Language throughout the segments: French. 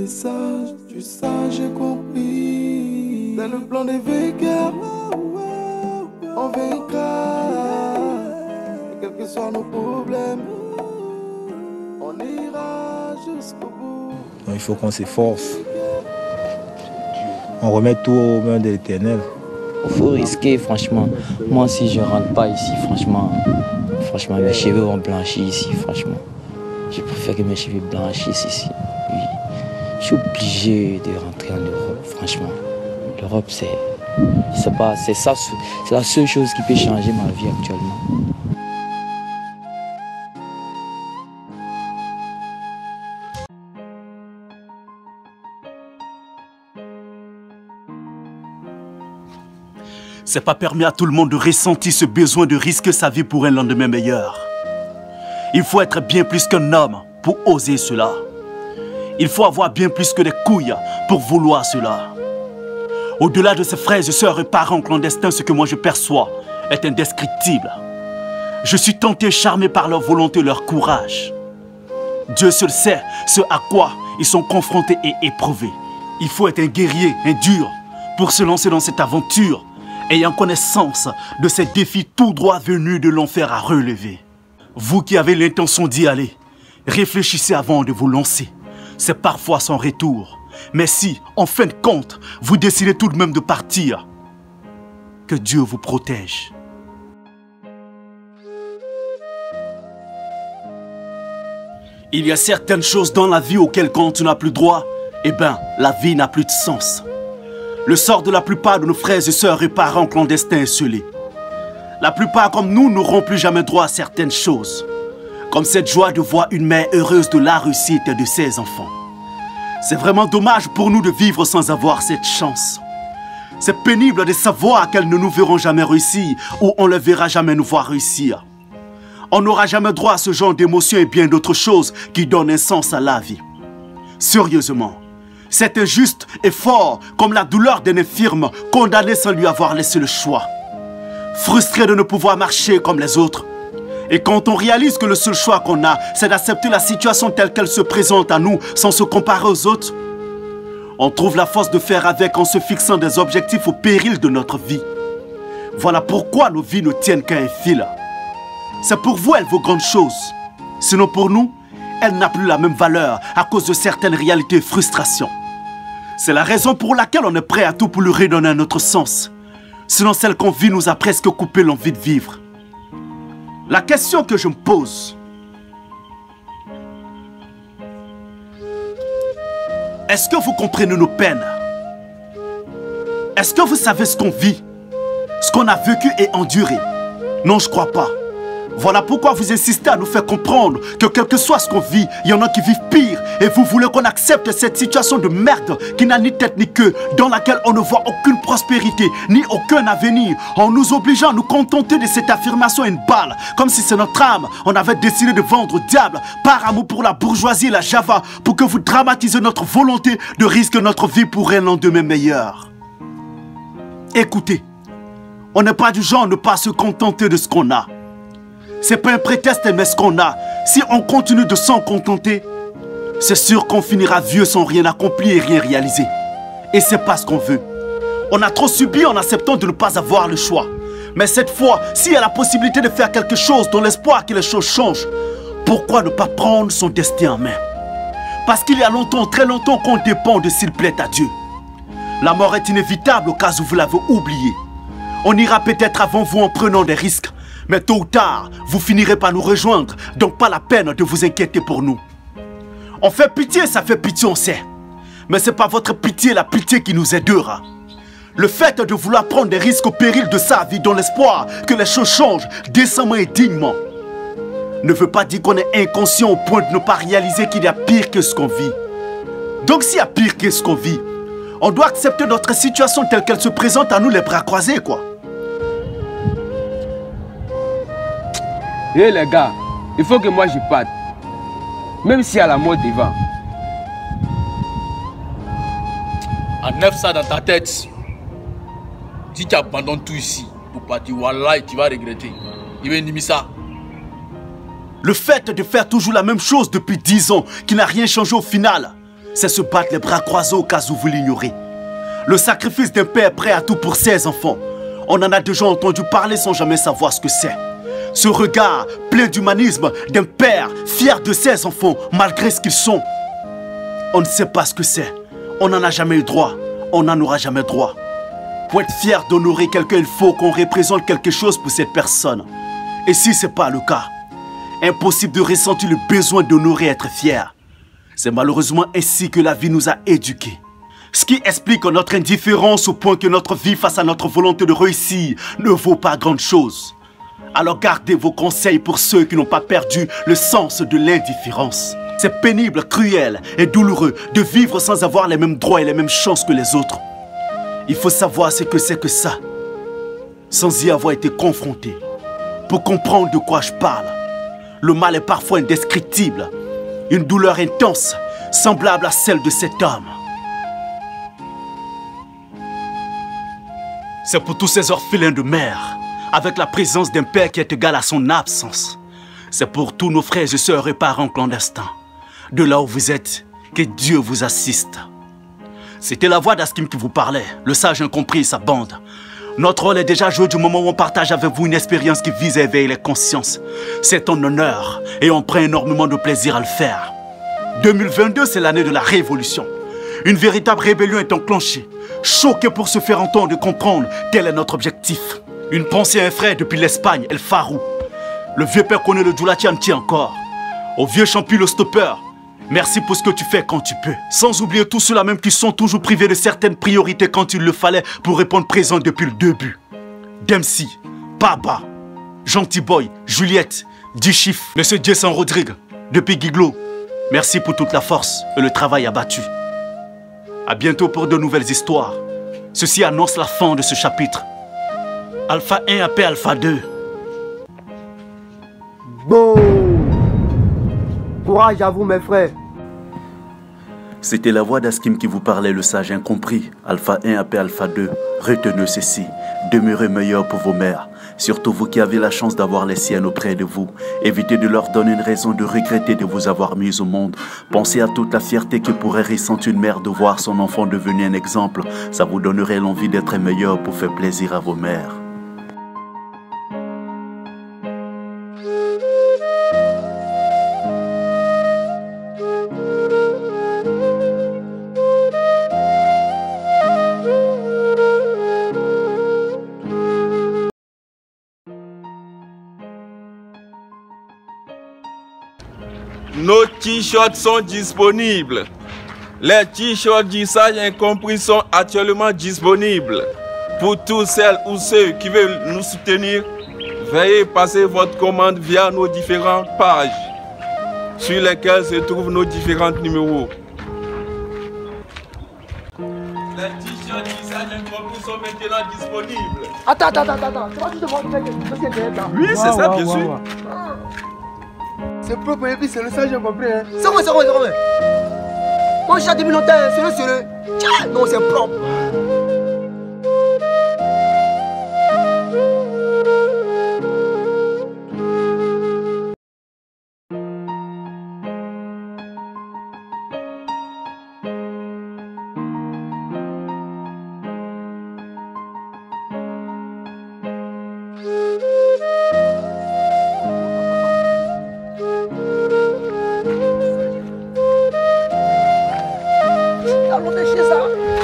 message, tu sais, j'ai compris. Dans le plan des vainqueurs, on vaincra. Et quels que soient nos problèmes, on ira jusqu'au bout. Donc il faut qu'on s'efforce. On remet tout aux mains de l'Éternel. Il faut risquer, franchement. Moi, si je ne rentre pas ici, franchement, mes cheveux vont blanchir ici, franchement. Je préfère que mes cheveux blanchissent ici. Oui. Je suis obligé de rentrer en Europe, franchement. L'Europe, c'est la seule chose qui peut changer ma vie actuellement. C'est pas permis à tout le monde de ressentir ce besoin de risquer sa vie pour un lendemain meilleur. Il faut être bien plus qu'un homme pour oser cela. Il faut avoir bien plus que des couilles pour vouloir cela. Au-delà de ses frères et sœurs et parents clandestins, ce que moi je perçois est indescriptible. Je suis tenté et charmé par leur volonté et leur courage. Dieu seul sait ce à quoi ils sont confrontés et éprouvés. Il faut être un guerrier, un dur, pour se lancer dans cette aventure, ayant connaissance de ces défis tout droit venus de l'enfer à relever. Vous qui avez l'intention d'y aller, réfléchissez avant de vous lancer. C'est parfois sans retour. Mais si, en fin de compte, vous décidez tout de même de partir, que Dieu vous protège. Il y a certaines choses dans la vie auxquelles quand tu n'as plus droit, eh bien, la vie n'a plus de sens. Le sort de la plupart de nos frères et sœurs et parents clandestins est scellé. La plupart comme nous n'auront plus jamais droit à certaines choses. Comme cette joie de voir une mère heureuse de la réussite de ses enfants. C'est vraiment dommage pour nous de vivre sans avoir cette chance. C'est pénible de savoir qu'elles ne nous verront jamais réussir ou on ne les verra jamais nous voir réussir. On n'aura jamais droit à ce genre d'émotions et bien d'autres choses qui donnent un sens à la vie. Sérieusement, c'est injuste et fort comme la douleur d'un infirme condamné sans lui avoir laissé le choix. Frustré de ne pouvoir marcher comme les autres. Et quand on réalise que le seul choix qu'on a, c'est d'accepter la situation telle qu'elle se présente à nous sans se comparer aux autres, on trouve la force de faire avec en se fixant des objectifs au péril de notre vie. Voilà pourquoi nos vies ne tiennent qu'à un fil. C'est pour vous, elle vaut grande chose. Sinon pour nous, elle n'a plus la même valeur à cause de certaines réalités et frustrations. C'est la raison pour laquelle on est prêt à tout pour lui redonner un autre sens. Sinon celle qu'on vit nous a presque coupé l'envie de vivre. La question que je me pose, est-ce que vous comprenez nos peines? Est-ce que vous savez ce qu'on vit? Ce qu'on a vécu et enduré? Non, je ne crois pas. Voilà pourquoi vous insistez à nous faire comprendre que quel que soit ce qu'on vit, il y en a qui vivent pire. Et vous voulez qu'on accepte cette situation de merde qui n'a ni tête ni queue, dans laquelle on ne voit aucune prospérité, ni aucun avenir, en nous obligeant à nous contenter de cette affirmation à une balle, comme si c'est notre âme. On avait décidé de vendre au diable par amour pour la bourgeoisie et la java, pour que vous dramatisez notre volonté de risquer notre vie pour un lendemain meilleur. Écoutez, on n'est pas du genre à ne pas se contenter de ce qu'on a. C'est pas un prétexte mais ce qu'on a. Si on continue de s'en contenter, c'est sûr qu'on finira vieux sans rien accomplir et rien réaliser. Et c'est pas ce qu'on veut. On a trop subi en acceptant de ne pas avoir le choix. Mais cette fois, s'il y a la possibilité de faire quelque chose dans l'espoir que les choses changent, pourquoi ne pas prendre son destin en main? Parce qu'il y a longtemps, très longtemps qu'on dépend de s'il plaît à Dieu. La mort est inévitable au cas où vous l'avez oublié. On ira peut-être avant vous en prenant des risques. Mais tôt ou tard, vous finirez par nous rejoindre, donc pas la peine de vous inquiéter pour nous. On fait pitié, ça fait pitié, on sait. Mais c'est pas votre pitié, la pitié qui nous aidera. Le fait de vouloir prendre des risques au péril de sa vie dans l'espoir que les choses changent décemment et dignement ne veut pas dire qu'on est inconscient au point de ne pas réaliser qu'il y a pire que ce qu'on vit. Donc s'il y a pire que ce qu'on vit, on doit accepter notre situation telle qu'elle se présente à nous les bras croisés, quoi. Hé les gars, il faut que moi j'y parte. Même s'il y a la mort devant. Enlève ça dans ta tête. Si tu abandonnes tout ici pour partir, wallah, tu vas regretter. Il va endimiser ça. Le fait de faire toujours la même chose depuis 10 ans, qui n'a rien changé au final, c'est se battre les bras croisés au cas où vous l'ignorez. Le sacrifice d'un père prêt à tout pour ses enfants. On en a déjà entendu parler sans jamais savoir ce que c'est. Ce regard plein d'humanisme d'un père fier de ses enfants malgré ce qu'ils sont. On ne sait pas ce que c'est. On n'en a jamais eu droit. On n'en aura jamais droit. Pour être fier d'honorer quelqu'un, il faut qu'on représente quelque chose pour cette personne. Et si ce n'est pas le cas, impossible de ressentir le besoin d'honorer, être fier. C'est malheureusement ainsi que la vie nous a éduqués. Ce qui explique notre indifférence au point que notre vie face à notre volonté de réussir ne vaut pas grande chose. Alors gardez vos conseils pour ceux qui n'ont pas perdu le sens de l'indifférence. C'est pénible, cruel et douloureux de vivre sans avoir les mêmes droits et les mêmes chances que les autres. Il faut savoir ce que c'est que ça, sans y avoir été confronté. Pour comprendre de quoi je parle, le mal est parfois indescriptible, une douleur intense, semblable à celle de cet homme. C'est pour tous ces orphelins de mère, avec la présence d'un père qui est égal à son absence. C'est pour tous nos frères et sœurs et parents clandestins. De là où vous êtes, que Dieu vous assiste. C'était la voix d'Askim qui vous parlait, le sage incompris et sa bande. Notre rôle est déjà joué du moment où on partage avec vous une expérience qui vise à éveiller les consciences. C'est un honneur et on prend énormément de plaisir à le faire. 2022, c'est l'année de la révolution. Une véritable rébellion est enclenchée. Choqué pour se faire entendre et comprendre, tel est notre objectif. Une pensée à un frère depuis l'Espagne, El Farou. Le vieux père connaît le Djoulatian tient encore. Au vieux champi le stopper, merci pour ce que tu fais quand tu peux. Sans oublier tous ceux-là même qui sont toujours privés de certaines priorités quand il le fallait pour répondre présent depuis le début. Dempsey, Baba, Gentil Boy, Juliette, Duchif, Monsieur Jason Rodrigue, depuis Giglo. Merci pour toute la force et le travail abattu. A bientôt pour de nouvelles histoires. Ceci annonce la fin de ce chapitre. Alpha 1 appelle Alpha 2. Bon, courage à vous mes frères. C'était la voix d'Askim qui vous parlait, le sage incompris. Alpha 1 appelle Alpha 2. Retenez ceci, demeurez meilleurs pour vos mères. Surtout vous qui avez la chance d'avoir les siennes auprès de vous. Évitez de leur donner une raison de regretter de vous avoir mis au monde. Pensez à toute la fierté que pourrait ressentir une mère de voir son enfant devenir un exemple. Ça vous donnerait l'envie d'être meilleur pour faire plaisir à vos mères. Nos t-shirts sont disponibles. Les t-shirts du sage incompris sont actuellement disponibles. Pour tous celles ou ceux qui veulent nous soutenir, veuillez passer votre commande via nos différentes pages sur lesquelles se trouvent nos différents numéros. Les t-shirts du sage incompris sont maintenant disponibles. Attends. Tu vas juste demander quelque chose. Oui, c'est ça, bien sûr. C'est propre et puis c'est le sage incompris. C'est quoi. Moi j'ai 10 minutes, c'est le. Tiens, non, c'est propre.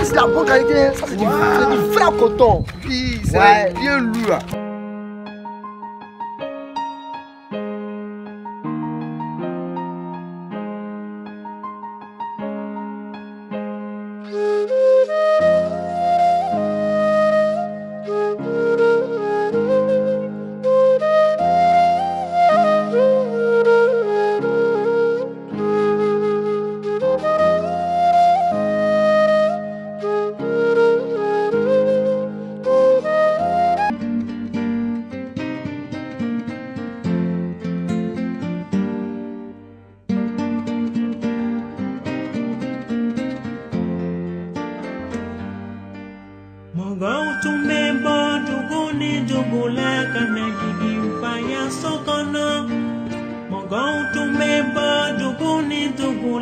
C'est la bonne qualité, ça c'est du vrai coton. Puis c'est bien lourd.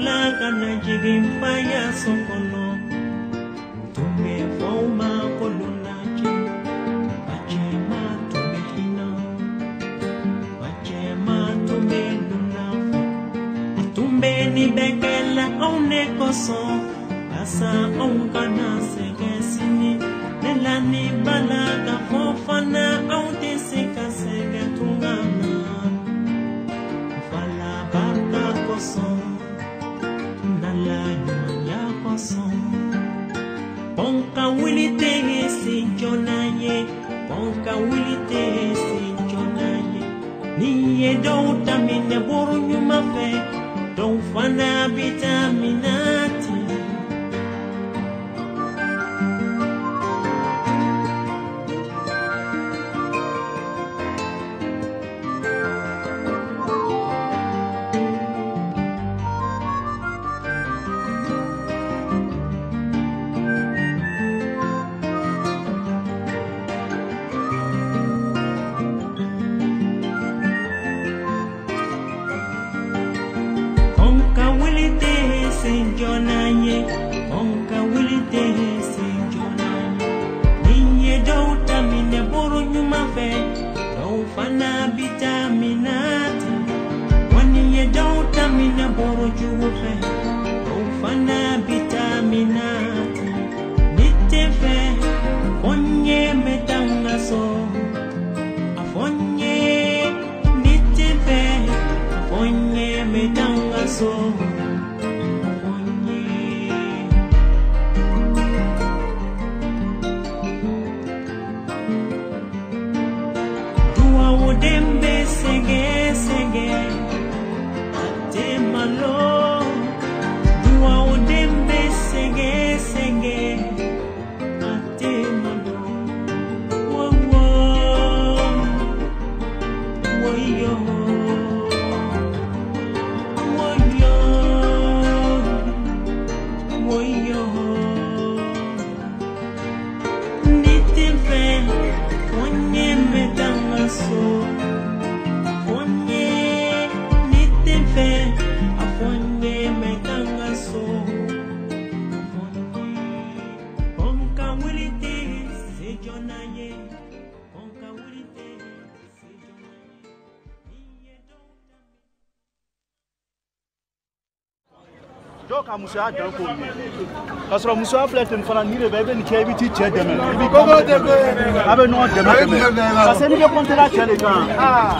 balaga na jigin faya sokono tumbe foma koluna je bachema tumbe hina bachema tumbe luna tumbe ni bekela one koso asa onkana segesini nelani balaga fofana aute seka sega tungana fala barka koso nala nyanya koso ponka wilite si jonaye ponka wilite si jonaye niye do tamine boru nyuma fe do fana vitaminati Jonaye, onka wilite si jonaye. Niye do tamine boru nyuma fe, do fana vitaminati. Waniye do tamine boru juwu fe, do fana vitaminati. Nite fe, fonye metanga so, afonye. Nite fe, afonye metanga so. Dembe sege sege ate malo dua dembe sege sege ate malo wo wo wo yo wo yo wo yo nite fe onye medanga so Donc, à Moussa, dans le courrier. Parce que Moussa a fait une fois ni le bébé ni qui a évité de demain. Ah ben non, demain. Parce que nous devons compter là, les gars. Ah,